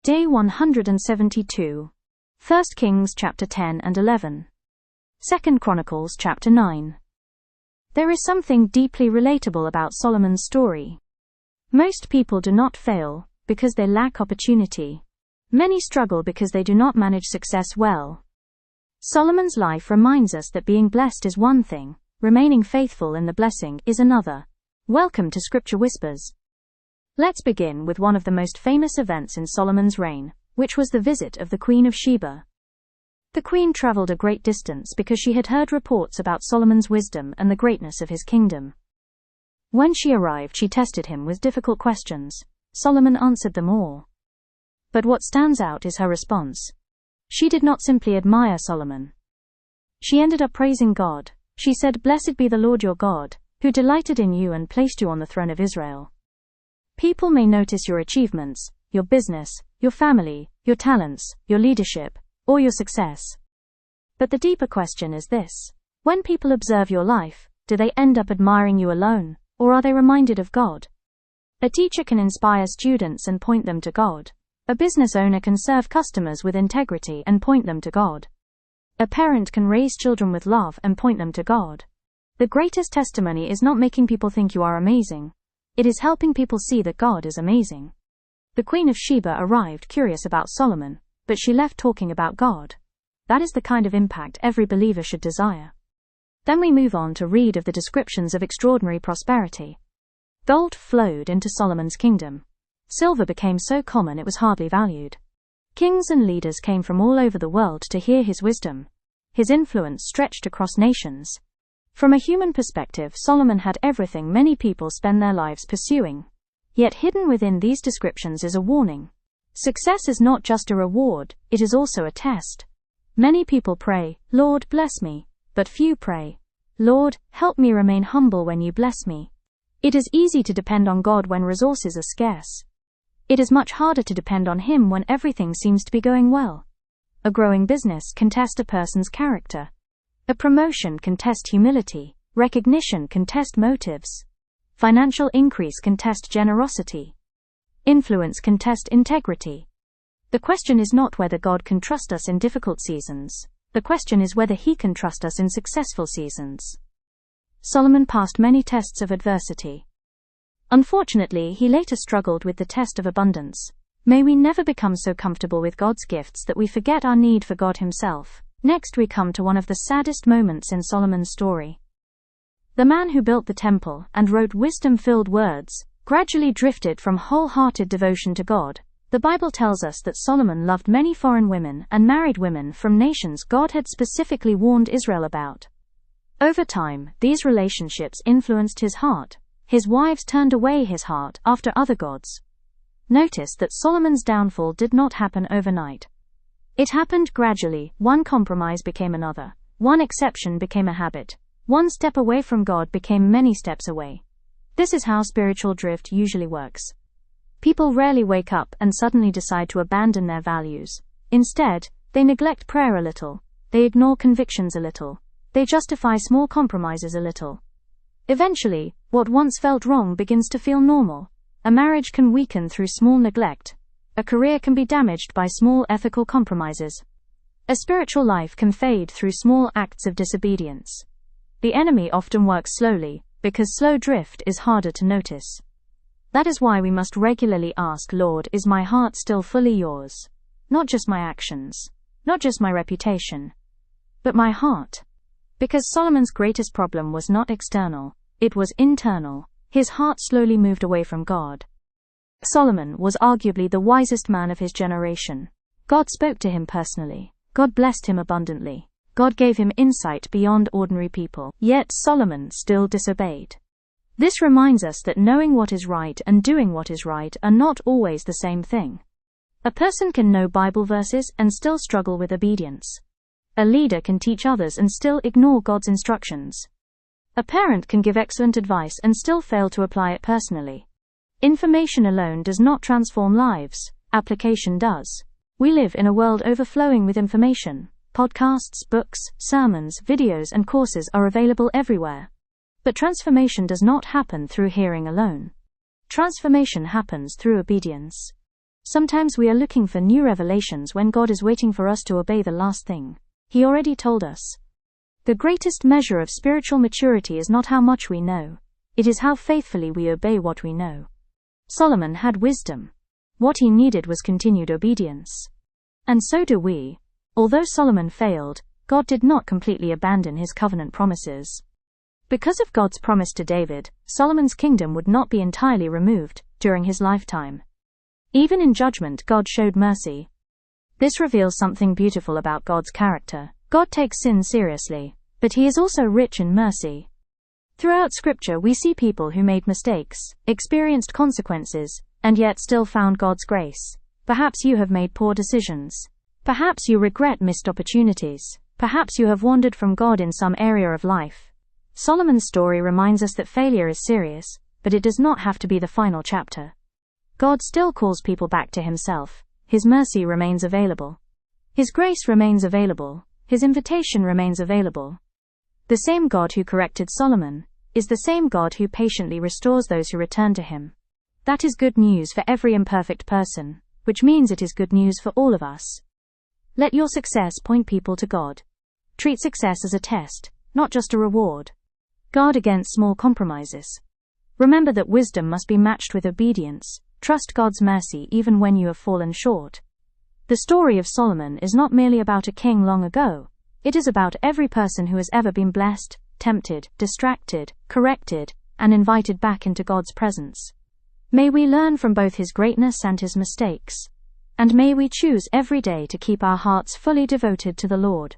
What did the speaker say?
Day 172. 1 Kings chapter 10 and 11. 2 Chronicles chapter 9. There is something deeply relatable about Solomon's story. Most people do not fail because they lack opportunity. Many struggle because they do not manage success well. Solomon's life reminds us that being blessed is one thing, remaining faithful in the blessing is another. Welcome to Scripture Whispers. Let's begin with one of the most famous events in Solomon's reign, which was the visit of the Queen of Sheba. The queen traveled a great distance because she had heard reports about Solomon's wisdom and the greatness of his kingdom. When she arrived, she tested him with difficult questions. Solomon answered them all. But what stands out is her response. She did not simply admire Solomon. She ended up praising God. She said, "Blessed be the Lord your God, who delighted in you and placed you on the throne of Israel." People may notice your achievements, your business, your family, your talents, your leadership, or your success. But the deeper question is this: when people observe your life, do they end up admiring you alone, or are they reminded of God? A teacher can inspire students and point them to God. A business owner can serve customers with integrity and point them to God. A parent can raise children with love and point them to God. The greatest testimony is not making people think you are amazing. It is helping people see that God is amazing. The Queen of Sheba arrived curious about Solomon, but she left talking about God. That is the kind of impact every believer should desire. Then we move on to read of the descriptions of extraordinary prosperity. Gold flowed into Solomon's kingdom. Silver became so common it was hardly valued. Kings and leaders came from all over the world to hear his wisdom. His influence stretched across nations. From a human perspective, Solomon had everything many people spend their lives pursuing. Yet hidden within these descriptions is a warning. Success is not just a reward, it is also a test. Many people pray, "Lord, bless me," but few pray, "Lord, help me remain humble when you bless me." It is easy to depend on God when resources are scarce. It is much harder to depend on Him when everything seems to be going well. A growing business can test a person's character. A promotion can test humility. Recognition can test motives. Financial increase can test generosity. Influence can test integrity. The question is not whether God can trust us in difficult seasons. The question is whether He can trust us in successful seasons. Solomon passed many tests of adversity. Unfortunately, he later struggled with the test of abundance. May we never become so comfortable with God's gifts that we forget our need for God Himself. Next we come to one of the saddest moments in Solomon's story. The man who built the temple and wrote wisdom-filled words gradually drifted from wholehearted devotion to God. The Bible tells us that Solomon loved many foreign women and married women from nations God had specifically warned Israel about. Over time, these relationships influenced his heart. His wives turned away his heart after other gods. Notice that Solomon's downfall did not happen overnight. It happened gradually. One compromise became another. One exception became a habit. One step away from God became many steps away. This is how spiritual drift usually works. People rarely wake up and suddenly decide to abandon their values. Instead, they neglect prayer a little. They ignore convictions a little. They justify small compromises a little. Eventually, what once felt wrong begins to feel normal. A marriage can weaken through small neglect. A career can be damaged by small ethical compromises. A spiritual life can fade through small acts of disobedience. The enemy often works slowly, because slow drift is harder to notice. That is why we must regularly ask, "Lord, is my heart still fully yours?" Not just my actions, not just my reputation, but my heart. Because Solomon's greatest problem was not external, it was internal. His heart slowly moved away from God. Solomon was arguably the wisest man of his generation. God spoke to him personally. God blessed him abundantly. God gave him insight beyond ordinary people. Yet Solomon still disobeyed. This reminds us that knowing what is right and doing what is right are not always the same thing. A person can know Bible verses and still struggle with obedience. A leader can teach others and still ignore God's instructions. A parent can give excellent advice and still fail to apply it personally. Information alone does not transform lives, application does. We live in a world overflowing with information. Podcasts, books, sermons, videos, and courses are available everywhere. But transformation does not happen through hearing alone. Transformation happens through obedience. Sometimes we are looking for new revelations when God is waiting for us to obey the last thing He already told us. The greatest measure of spiritual maturity is not how much we know, it is how faithfully we obey what we know. Solomon had wisdom. What he needed was continued obedience. And so do we. Although Solomon failed, God did not completely abandon his covenant promises. Because of God's promise to David, Solomon's kingdom would not be entirely removed during his lifetime. Even in judgment, God showed mercy. This reveals something beautiful about God's character. God takes sin seriously, but He is also rich in mercy. Throughout Scripture we see people who made mistakes, experienced consequences, and yet still found God's grace. Perhaps you have made poor decisions. Perhaps you regret missed opportunities. Perhaps you have wandered from God in some area of life. Solomon's story reminds us that failure is serious, but it does not have to be the final chapter. God still calls people back to Himself. His mercy remains available. His grace remains available. His invitation remains available. The same God who corrected Solomon is the same God who patiently restores those who return to Him. That is good news for every imperfect person, which means it is good news for all of us. Let your success point people to God. Treat success as a test, not just a reward. Guard against small compromises. Remember that wisdom must be matched with obedience. Trust God's mercy even when you have fallen short. The story of Solomon is not merely about a king long ago. It is about every person who has ever been blessed, tempted, distracted, corrected, and invited back into God's presence. May we learn from both His greatness and His mistakes. And may we choose every day to keep our hearts fully devoted to the Lord.